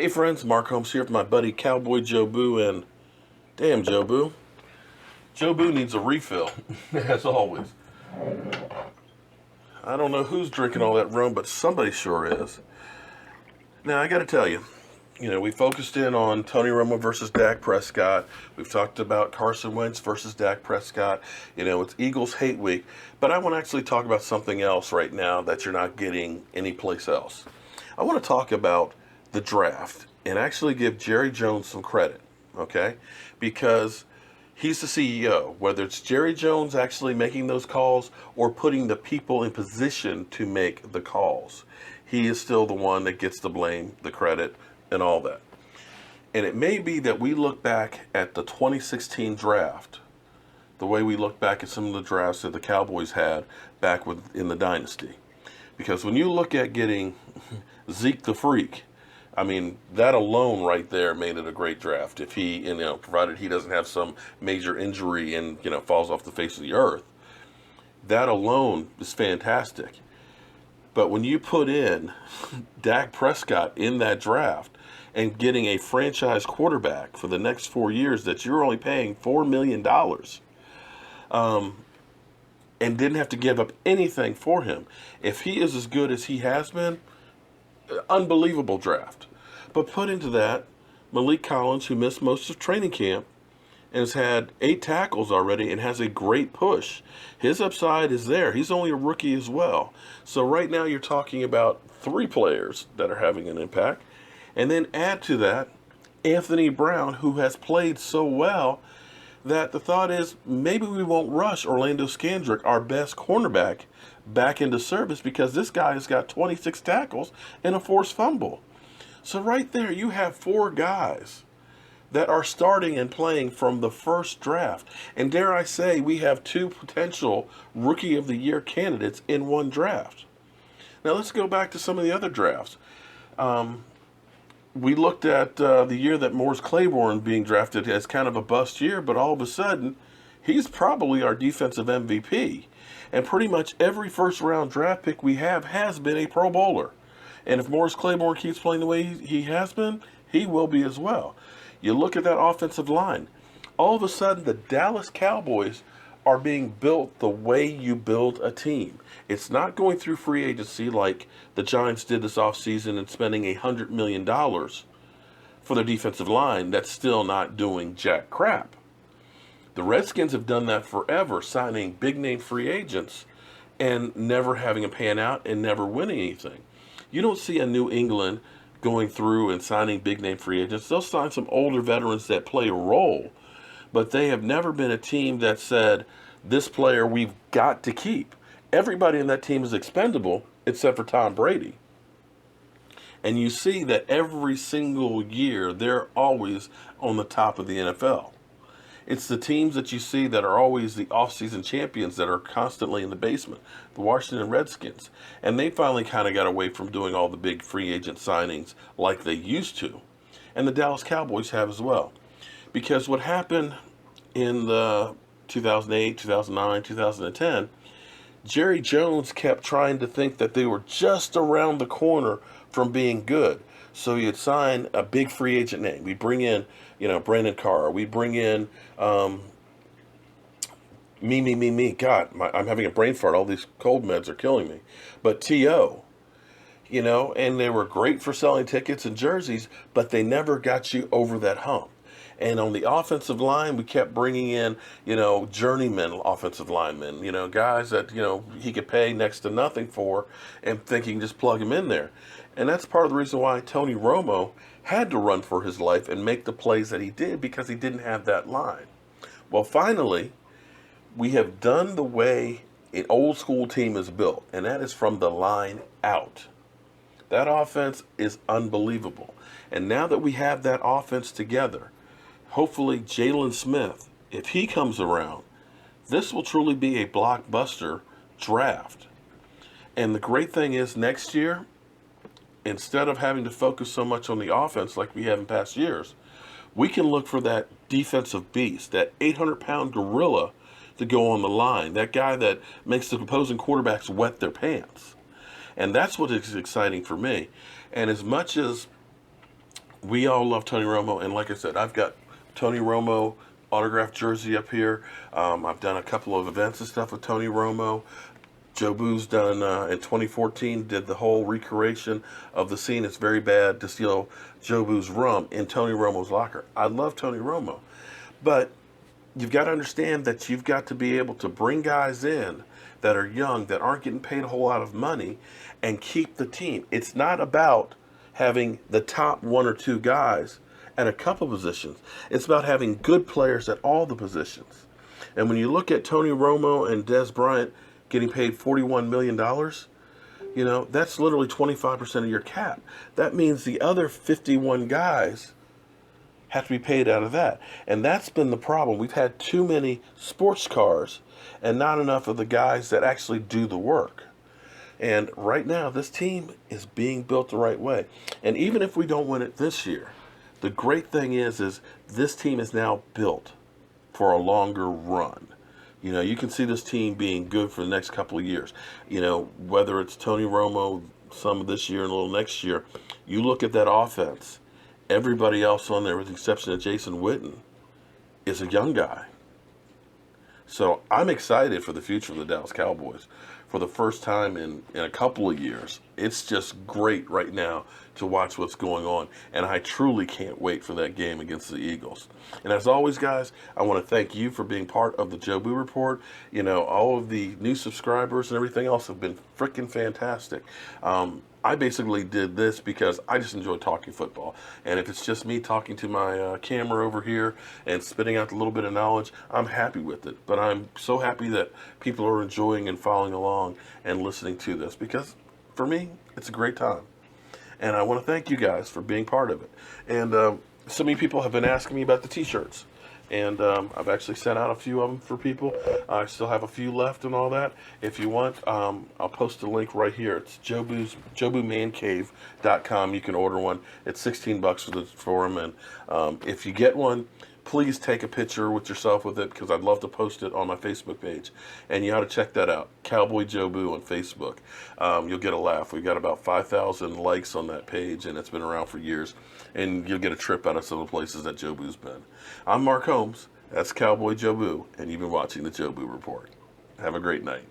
Hey friends, Mark Holmes here with my buddy Cowboy Joe Boo, and damn Joe Boo. Joe Boo needs a refill, as always. I don't know who's drinking all that rum, but somebody sure is. Now I gotta tell you, we focused in on Tony Romo versus Dak Prescott. We've talked about Carson Wentz versus Dak Prescott. It's Eagles hate week, but I want to actually talk about something else right now that you're not getting anyplace else. I want to talk about the draft and actually give Jerry Jones some credit, okay? Because he's the CEO. Whether it's Jerry Jones actually making those calls or putting the people in position to make the calls, he is still the one that gets the blame, the credit, and all that. And it may be that we look back at the 2016 draft, the way we look back at some of the drafts that the Cowboys had back in the dynasty. Because when you look at getting Zeke the Freak, I mean, that alone right there made it a great draft. If he, provided he doesn't have some major injury and, falls off the face of the earth, that alone is fantastic. But when you put in Dak Prescott in that draft and getting a franchise quarterback for the next 4 years that you're only paying $4 million, and didn't have to give up anything for him, if he is as good as he has been, unbelievable draft. But put into that Malik Collins, who missed most of training camp and has had 8 tackles already and has a great push. His upside is there. He's only a rookie as well. So right now you're talking about 3 players that are having an impact. And then add to that Anthony Brown, who has played so well that the thought is maybe we won't rush Orlando Scandrick, our best cornerback, back into service because this guy has got 26 tackles and a forced fumble. So right there you have 4 guys that are starting and playing from the first draft. And dare I say, we have 2 potential Rookie of the Year candidates in one draft. Now let's go back to some of the other drafts. We looked at the year that Morris Claiborne being drafted as kind of a bust year, but all of a sudden, he's probably our defensive MVP. And pretty much every first-round draft pick we have has been a Pro Bowler. And if Morris Claiborne keeps playing the way he has been, he will be as well. You look at that offensive line. All of a sudden, the Dallas Cowboys are being built the way you build a team. It's not going through free agency like the Giants did this offseason and spending $100 million for their defensive line that's still not doing jack crap. The Redskins have done that forever, signing big-name free agents and never having a pan out and never winning anything. You don't see a New England going through and signing big-name free agents. They'll sign some older veterans that play a role, but they have never been a team that said, this player we've got to keep. Everybody in that team is expendable except for Tom Brady. And you see that every single year they're always on the top of the NFL. It's the teams that you see that are always the offseason champions that are constantly in the basement. The Washington Redskins. And they finally kind of got away from doing all the big free agent signings like they used to. And the Dallas Cowboys have as well. Because what happened in the 2008, 2009, 2010, Jerry Jones kept trying to think that they were just around the corner from being good. So you'd sign a big free agent name. We bring in, Brandon Carr. We bring in me. God, I'm having a brain fart. All these cold meds are killing me. But T.O., and they were great for selling tickets and jerseys, but they never got you over that hump. And on the offensive line, we kept bringing in, journeyman offensive linemen, guys that, he could pay next to nothing for and think he can just plug him in there. And that's part of the reason why Tony Romo had to run for his life and make the plays that he did, because he didn't have that line. Well, finally, we have done the way an old school team is built, and that is from the line out. That offense is unbelievable. And now that we have that offense together, hopefully Jalen Smith, if he comes around, this will truly be a blockbuster draft. And the great thing is next year, instead of having to focus so much on the offense like we have in past years, we can look for that defensive beast, that 800-pound gorilla to go on the line, that guy that makes the opposing quarterbacks wet their pants. And that's what is exciting for me. And as much as We all love Tony Romo, and like I said, I've got Tony Romo autographed jersey up here. I've done a couple of events and stuff with Tony Romo. Joe Boo's done in 2014, did the whole recreation of the scene. It's very bad to steal Joe Boo's rum in Tony Romo's locker. I love Tony Romo, but you've got to understand that you've got to be able to bring guys in that are young, that aren't getting paid a whole lot of money, and keep the team. It's not about having the top one or two guys at a couple positions. It's about having good players at all the positions. And when you look at Tony Romo and Des Bryant getting paid $41 million, that's literally 25% of your cap. That means the other 51 guys have to be paid out of that. And that's been the problem. We've had too many sports cars and not enough of the guys that actually do the work. And right now, this team is being built the right way. And even if we don't win it this year, the great thing is this team is now built for a longer run. You can see this team being good for the next couple of years. Whether it's Tony Romo some of this year and a little next year, you look at that offense, everybody else on there, with the exception of Jason Witten, is a young guy. So I'm excited for the future of the Dallas Cowboys. For the first time in a couple of years, it's just great right now to watch what's going on. And I truly can't wait for that game against the Eagles. And as always, guys, I want to thank you for being part of the Joe Boo Report. All of the new subscribers and everything else have been freaking fantastic. I basically did this because I just enjoy talking football. And if it's just me talking to my camera over here and spitting out a little bit of knowledge, I'm happy with it. But I'm so happy that people are enjoying and following along and listening to this, because for me, it's a great time. And I want to thank you guys for being part of it. And so many people have been asking me about the t-shirts. And I've actually sent out a few of them for people. I still have a few left and all that. If you want, I'll post a link right here. It's JoeBoo'sManCave.com. You can order one. It's $16 for them. And if you get one, please take a picture with yourself with it, because I'd love to post it on my Facebook page. And you ought to check that out, Cowboy Joe Boo on Facebook. You'll get a laugh. We've got about 5,000 likes on that page, and it's been around for years. And you'll get a trip out of some of the places that Joe Boo's been. I'm Mark Holmes. That's Cowboy Joe Boo, and you've been watching the Joe Boo Report. Have a great night.